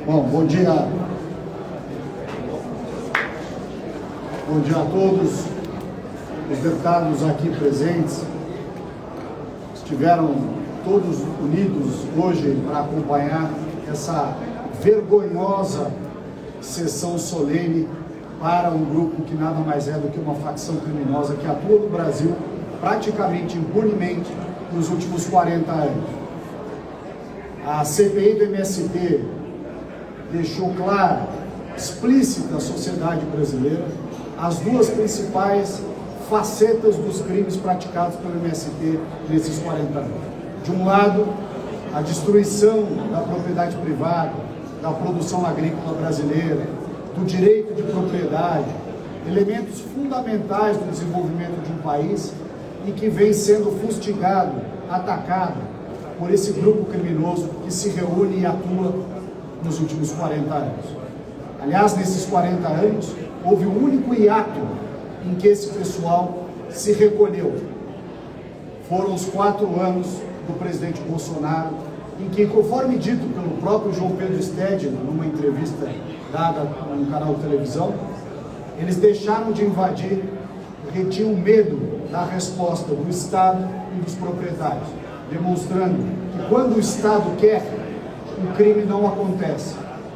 Bom dia a todos os deputados aqui presentes. Estiveram todos unidos hoje para acompanhar essa vergonhosa sessão solene para um grupo que nada mais é do que uma facção criminosa que atua no Brasil praticamente impunemente nos últimos 40 anos. A CPI do MST deixou clara, explícita à sociedade brasileira, as duas principais facetas dos crimes praticados pelo MST nesses 40 anos. De um lado, a destruição da propriedade privada, da produção agrícola brasileira, do direito de propriedade, elementos fundamentais do desenvolvimento de um país e que vem sendo fustigado, atacado por esse grupo criminoso que se reúne e atua nos últimos 40 anos. Aliás, nesses 40 anos, houve um único hiato em que esse pessoal se recolheu. Foram os 4 anos do presidente Bolsonaro, em que, conforme dito pelo próprio João Pedro Stedman, numa entrevista dada num canal de televisão, eles deixaram de invadir porque tinham medo da resposta do Estado e dos proprietários, demonstrando que quando o Estado quer, o crime não acontece.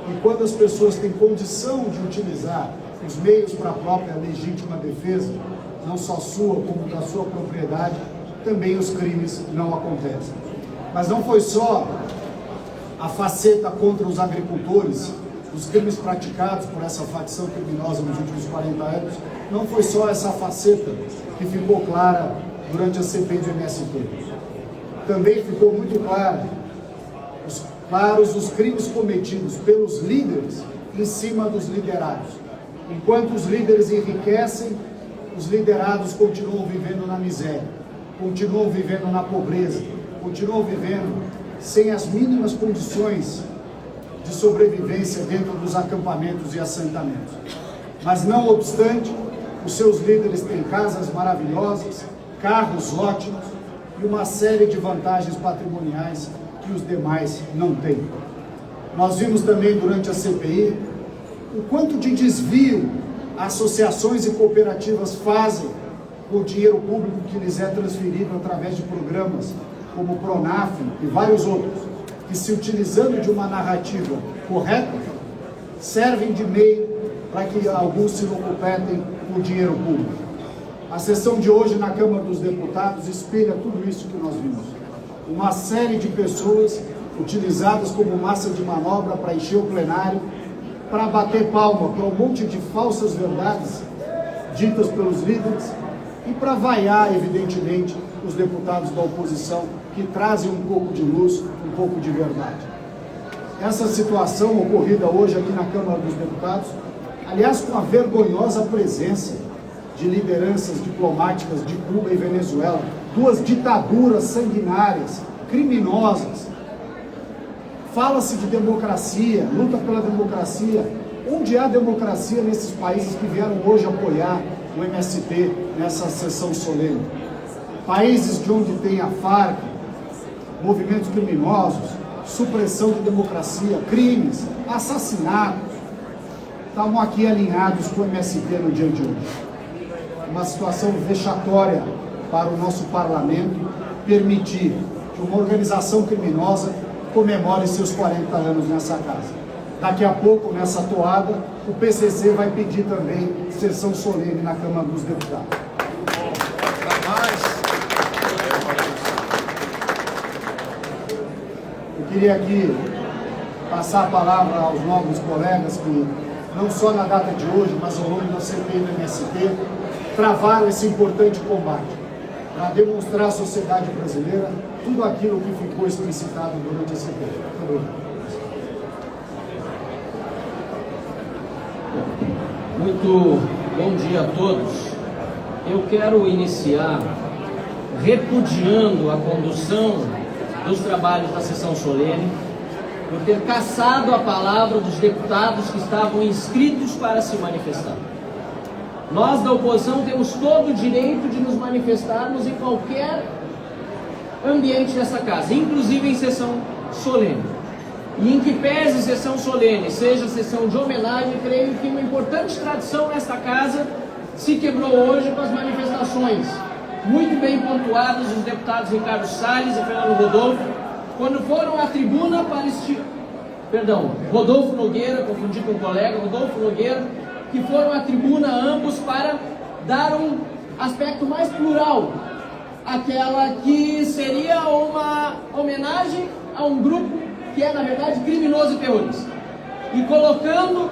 E quando as pessoas têm condição de utilizar os meios para a própria legítima defesa, não só sua, como da sua propriedade, também os crimes não acontecem. Mas não foi só a faceta contra os agricultores, os crimes praticados por essa facção criminosa nos últimos 40 anos, não foi só essa faceta que ficou clara durante a CPI do MST. Também ficou muito claros os crimes cometidos pelos líderes em cima dos liderados. Enquanto os líderes enriquecem, os liderados continuam vivendo na miséria, continuam vivendo na pobreza, continuam vivendo sem as mínimas condições de sobrevivência dentro dos acampamentos e assentamentos. Mas não obstante, os seus líderes têm casas maravilhosas, carros ótimos e uma série de vantagens patrimoniais que os demais não têm. Nós vimos também durante a CPI o quanto de desvio associações e cooperativas fazem com o dinheiro público que lhes é transferido através de programas como o Pronaf e vários outros, que, se utilizando de uma narrativa correta, servem de meio para que alguns se locupetem com o dinheiro público. A sessão de hoje na Câmara dos Deputados espelha tudo isso que nós vimos. Uma série de pessoas utilizadas como massa de manobra para encher o plenário, para bater palma para um monte de falsas verdades ditas pelos líderes e para vaiar, evidentemente, os deputados da oposição que trazem um pouco de luz, um pouco de verdade. Essa situação ocorrida hoje aqui na Câmara dos Deputados, aliás, com a vergonhosa presença de lideranças diplomáticas de Cuba e Venezuela, duas ditaduras sanguinárias, criminosas. Fala-se de democracia, luta pela democracia. Onde há democracia nesses países que vieram hoje apoiar o MST nessa sessão solene? Países de onde tem a Farc, movimentos criminosos, supressão de democracia, crimes, assassinatos. Estavam aqui alinhados com o MST no dia de hoje. Uma situação vexatória para o nosso parlamento permitir que uma organização criminosa comemore seus 40 anos nessa casa. Daqui a pouco, nessa toada, o PCC vai pedir também sessão solene na Câmara dos Deputados. Eu queria aqui passar a palavra aos novos colegas que, não só na data de hoje, mas ao longo da CPI do MST, travaram esse importante combate para demonstrar à sociedade brasileira tudo aquilo que ficou explicitado durante a CPI. Muito bom dia a todos. Eu quero iniciar repudiando a condução dos trabalhos da sessão solene por ter cassado a palavra dos deputados que estavam inscritos para se manifestar. Nós da oposição temos todo o direito de nos manifestarmos em qualquer ambiente dessa casa, inclusive em sessão solene. E em que pese sessão solene, seja sessão de homenagem, creio que uma importante tradição nesta casa se quebrou hoje com as manifestações muito bem pontuadas dos deputados Ricardo Salles e Fernando Rodolfo, quando foram à tribuna para Rodolfo Nogueira, confundi com um colega, Rodolfo Nogueira, que foram à tribuna ambos para dar um aspecto mais plural, aquela que seria uma homenagem a um grupo que é, na verdade, criminoso e terrorista. E colocando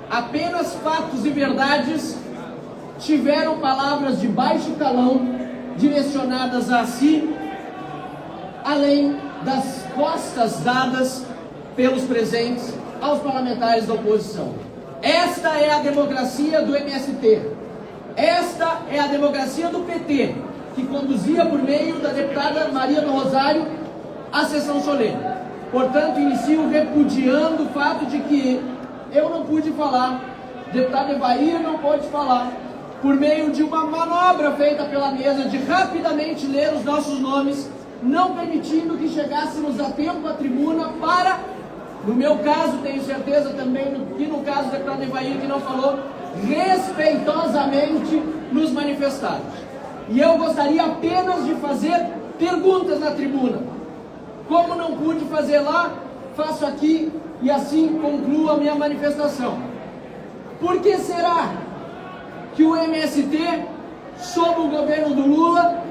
apenas fatos e verdades, tiveram palavras de baixo calão direcionadas a si, além das costas dadas pelos presentes aos parlamentares da oposição. Esta é a democracia do MST. Esta é a democracia do PT, que conduzia por meio da deputada Maria do Rosário a sessão solene. Portanto, inicio repudiando o fato de que eu não pude falar, o deputado Evair não pode falar, por meio de uma manobra feita pela mesa de rapidamente ler os nossos nomes, não permitindo que chegássemos a tempo à tribuna para, no meu caso, tenho certeza também que no caso do deputado Evair que não falou, respeitosamente nos manifestarmos. E eu gostaria apenas de fazer perguntas na tribuna. Como não pude fazer lá, faço aqui e assim concluo a minha manifestação. Por que será que o MST, sob o governo do Lula,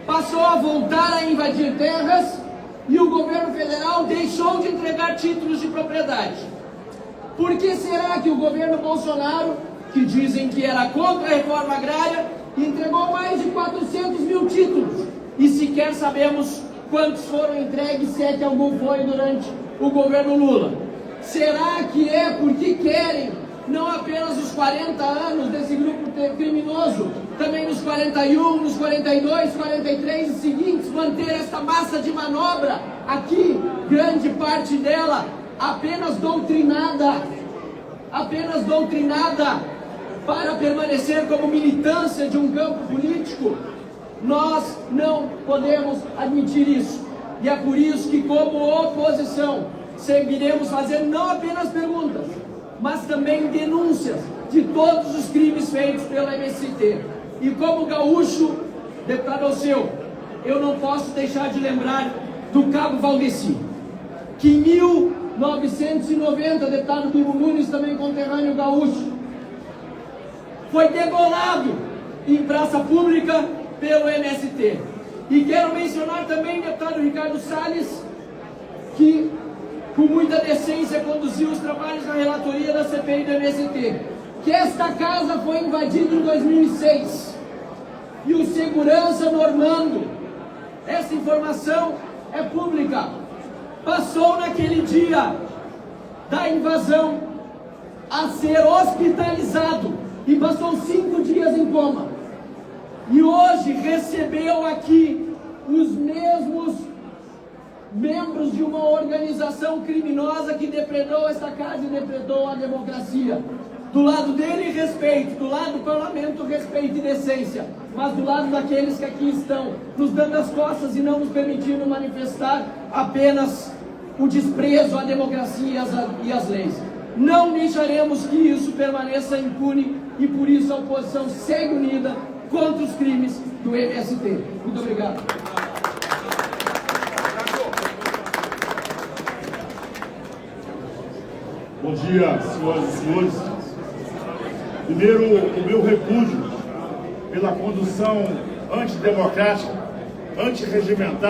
passou a voltar a invadir terras e o governo federal deixou de entregar títulos de propriedade? Por que será que o governo Bolsonaro, que dizem que era contra a reforma agrária, entregou mais de 400 mil títulos e sequer sabemos quantos foram entregues, se é que algum foi durante o governo Lula? Será que é porque querem não apenas os 40 anos desse grupo criminoso, também nos 41, nos 42, 43 e seguintes, manter esta massa de manobra aqui, grande parte dela apenas doutrinada para permanecer como militância de um campo político? Nós não podemos admitir isso. E é por isso que, como oposição, seguiremos fazendo não apenas perguntas, mas também denúncias de todos os crimes feitos pela MST. E como gaúcho, deputado Alceu, eu não posso deixar de lembrar do Cabo Valdeci, que em 1990, deputado Bimo Nunes, também conterrâneo gaúcho, foi degolado em praça pública pelo MST. E quero mencionar também o deputado Ricardo Salles, que com muita decência conduziu os trabalhos na relatoria da CPI do MST, que esta casa foi invadida em 2006 e o segurança Normando, essa informação é pública, passou naquele dia da invasão a ser hospitalizado e passou 5 dias em coma. E hoje recebeu aqui os mesmos membros de uma organização criminosa que depredou esta casa e depredou a democracia. Do lado dele, respeito. Do lado do parlamento, respeito e decência. Mas do lado daqueles que aqui estão nos dando as costas e não nos permitindo manifestar apenas o desprezo à democracia e às leis. Não deixaremos que isso permaneça impune e por isso a oposição segue unida contra os crimes do MST. Muito obrigado. Bom dia, senhoras e senhores. Primeiro, o meu repúdio pela condução antidemocrática, antirregimental